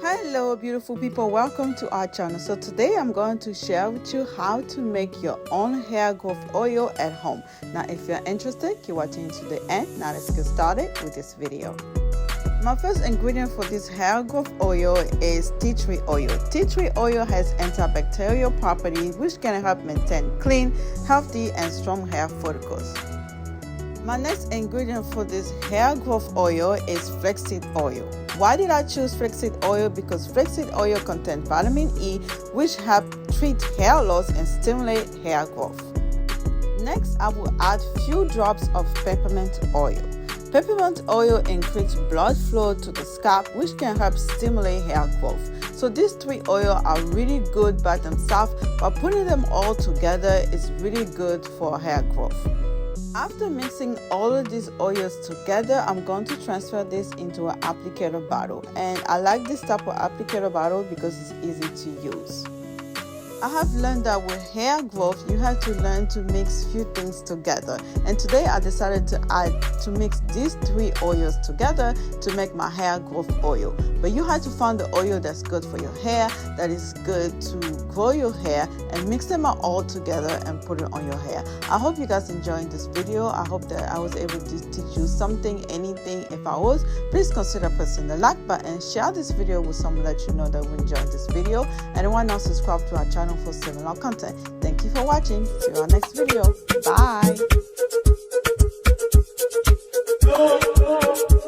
Hello beautiful people, welcome to our channel. So today I'm going to share with you how to make your own hair growth oil at home. Now if you're interested, keep watching to the end. Now let's get started with this video. My first ingredient for this hair growth oil is tea tree oil. Tea tree oil has antibacterial properties which can help maintain clean, healthy and strong hair follicles. My next ingredient for this hair growth oil is flaxseed oil. Why did I choose flaxseed oil? Because flaxseed oil contains vitamin E, which help treat hair loss and stimulate hair growth. Next, I will add few drops of peppermint oil. Peppermint oil increases blood flow to the scalp, which can help stimulate hair growth. So these three oils are really good by themselves, but putting them all together is really good for hair growth. After mixing all of these oils together, I'm going to transfer this into an applicator bottle. And I like this type of applicator bottle because it's easy to use. I have learned that with hair growth, you have to learn to mix few things together. And today I decided to mix these three oils together to make my hair growth oil. But you have to find the oil that's good for your hair, that is good to grow your hair, and mix them all together and put it on your hair. I hope you guys enjoyed this video. I hope that I was able to teach you something, anything. If I was, please consider pressing the like button, share this video with someone that you know that will enjoy this video, and why not subscribe to our channel for similar content. Thank you for watching. See you on our next video. Bye.